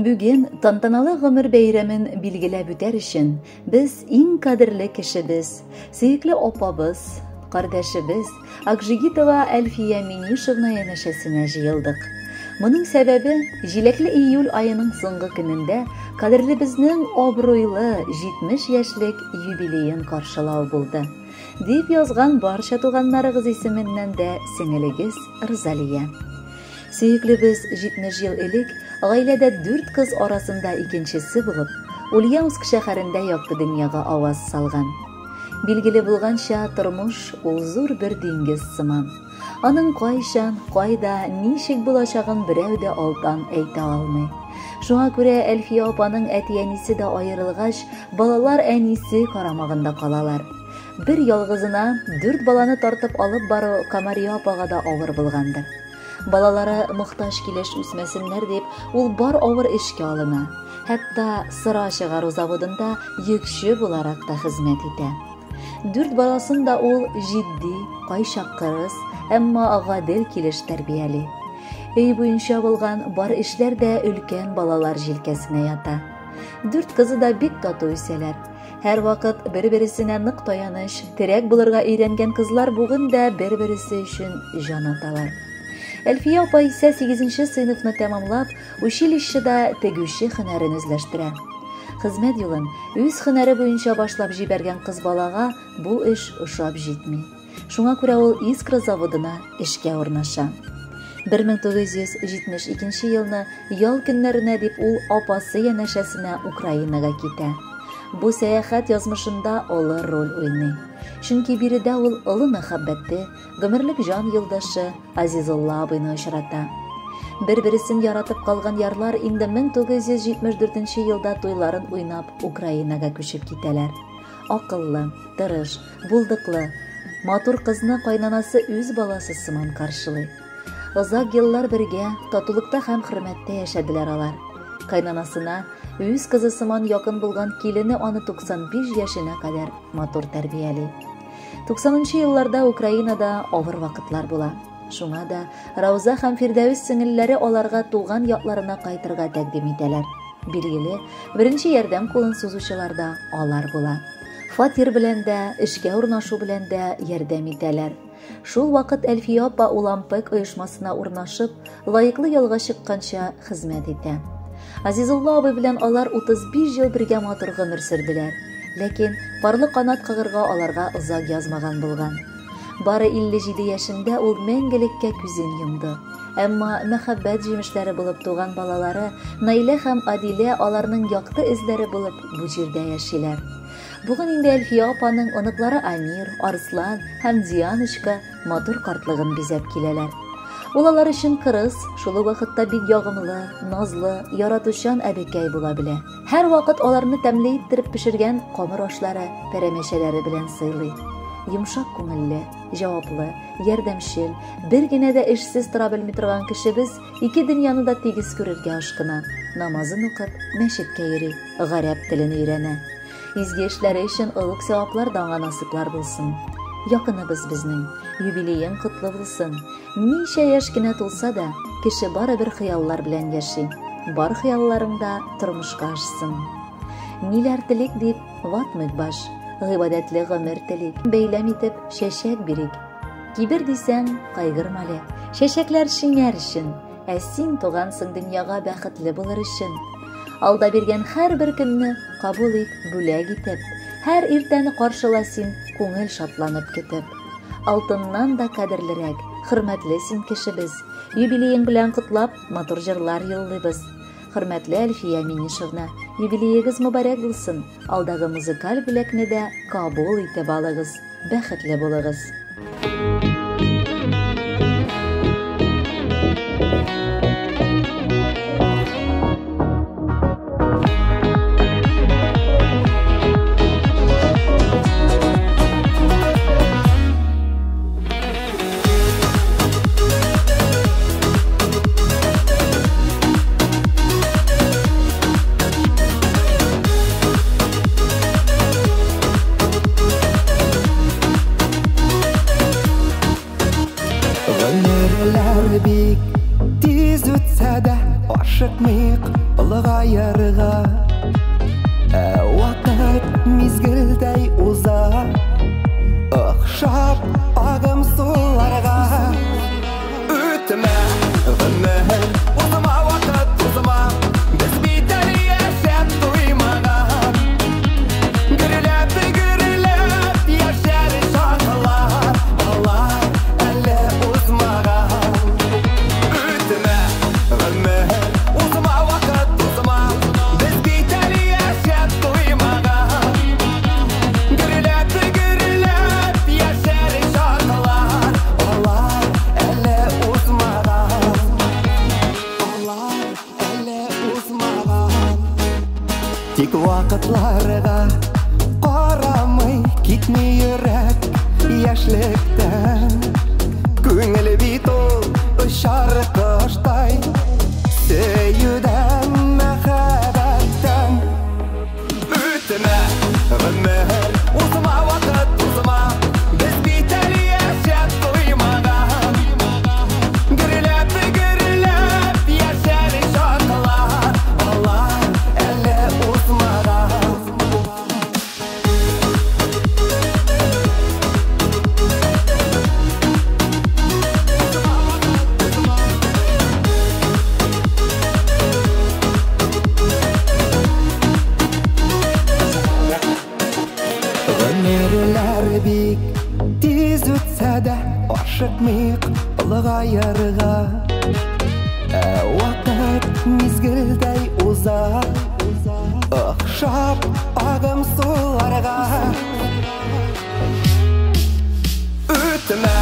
Бүген тантаналы гомер бәйрәмен билгеләп үтәр өчен без иң кадерле кешебез, сөекле апабыз, кардәшебез Акжигитова Әлфия Минишевна янәшәсенә җыелдык. Моның сәбәбе җилекле июль аеның соңгы көнендә кадерлебезнең абруйлы 70 яшьлек юбилеен каршылау булды, дип язган барча туганнарыгыз исеменнән дә сеңелегез Рзалия. Сөеклебез 70 ел элек гаиләдә 4 кыз арасында икенчесе булып, Ульяновск шәһәрендә якты дөньяга аваз салган. Билгеле булганча, тормыш ул зур бер диңгез сыман. Аның кайчан, кайда, ничек булачагын берәү дә алдан әйтә алмый. Шуңа күрә Әлфия апаның әти-әнисе дә аерылгач, балалар әнисе карамагында калалар. Бер ялгызына 4 баланы тартып алып бару Камария апага да авыр булгандыр. Балалары мохтаҗ килеш үсмәсеннәр дип, ул бар авыр эшкә алына. Хәтта сыра чыгару заводында йөкче буларак та хезмәт итә. 4 баласын да ул җитди, кайчак кырыс, әмма гадел килеш тәрбияли. Өй буенча булган бар эшләр дә өлкән балалар җилкәсенә ята. 4 кызы да бик тату үсәләр. Һәр вакыт бер-берсенә нык таяныч, терәк булырга өйрәнгән кызлар бүген дә бер-берсе өчен җан аталар. Әлфия апа исә 8-нче сыйныфны тәмамлап, училищеда тегүче һөнәрен үзләштерә. Хезмәт юлын үз һөнәре буенча башлап җибәргән кыз балага бу эш ошап җитми. Шуңа күрә ул Искра заводына эшкә урнаша. 1972 елны ял көннәренә дип ул апасы янәшәсенә Украинага китә. Бу сәяхәт язмышында олы роль уйный. Чөнки биредә ул олы мәхәббәтте, гомерлек җан юлдашы Азизулла абыйны очрата. Бер-берсен яратып калган ярлар инде 1974 елда туйларын уйнап Украинага күчеп китәләр. Акыллы, тырыш, булдыклы, матур кызны кайнанасы үз баласы сыман каршылый. Озак еллар бергә татулыкта һәм хөрмәттә яшәделәр алар. Кайнанасына үз кызы сыман якын булган килене аны 95 яшенә кадәр матур тәрбияли. 90-нчы елларда Украинада авыр вакытлар була. Шуңа да Рауза һәм Фирдәвис сеңелләре аларга туган якларына кайтырга тәкъдим итәләр. Билгеле, беренче ярдәм кулын сузучылар да алар була. Фатир белән дә, эшкә урнашу белән дә ярдәм итәләр. Шул вакыт Әлфия апа Улампек оешмасына урнашып, лаеклы ялга чыкканча хезмәт итә. Азизулла абый белән алар 35 ел бергә матур гомер сөрделәр. Ләкин парлы канат кыгырга аларга озак язмаган булган. Бары 57 яшендә ул мәңгелеккә күзен йомды. Әмма мәхәббәт җимешләре булып туган балалары Наилә һәм Адилә аларның якты эзләре булып бу җирдә яшиләр. Бүген инде Әлфия апаның оныклары Амир, Арслан һәм Дианочка матур картлыгын бизәп киләләр. Ул алар өчен кырыс, шул вакытта бик ягымлы, назлы, яратучан әбекәй була белә. Һәр вакыт аларны тәмле иттереп пешергән камыр ашлары, пәрәмәчәләре белән сыйлый. Йомшак күңелле, җаваплы, ярдәмчел, бер генә дә эшсез тора белми торган кешебез ике дөньяны да тигез күрергә ашкына. Намазын укып, мәчеткә йөри, гарәп телен өйрәнә. Изге эшләре өчен олуг саваплар да аңа насыйплар булсын. Якыныбыз безнең, юбилеең котлы булсын. Ничә яшь кенә тулса да, кеше барыбер хыяллар белән яши. Бар хыялларыңда тормышка ашсын. Ниләр телик дип ватмыйк баш, гыйбадәтле гомер телик. Бәйләм итеп чәчәк бирик. Кибер дисәң, кайгырма әле. Чәчәкләр шиңәр өчен, ә син тугансың дөньяга бәхетле булыр өчен. Алда биргән һәр бер көнне кабул ит, бүләк итеп. Һәр иртәне каршыла син, күңел шатланып көтеп. Алтыннан да кадерлерәк, хөрмәтле син кешебез. Юбилеең белән котлап, матур җырлар юллыйбыз. Хөрмәтле Әлфия Минишевна, юбилеегез мөбарәк булсын. Алдагы музыкаль бүләкне дә кабул итеп алыгыз. Бәхетле булыгыз. Бик тиз үтсә дә ашыкмыйк, олыга айырға, уақыт мезгілдей уза, ықшап ағым суларға. Өтіме ғұмыр, ұзыма уақыт ұзыма, біз бейтін яшап туймаған. Гүрілеп яшар шақылар, алар әлі ұзмаған. Өтіме ғұмыр, ұзыма уақыт ұзыма, біз бейтін яшап туймаған. Гүрілеп яшар шақылар, алар әлі ұзмаған. Алар әлі ұзмаған. Тек вақытларға қарамай кетмей йөрәк яшьлектән. Күңел бит ул очар коштай, сөюдән, мәхәббәттән. Үтемә ғүмер, узыма вақыт узыма, без бит әле яшәп туймаган. Гөрләп яшәр шакалар, алар әле узмаган. Гомерләр бик тиз үтсә дә, ашыкмыйк олыгайырга. Вакыт мизгелдәй уза, ықшап ағым суларға. Үтемә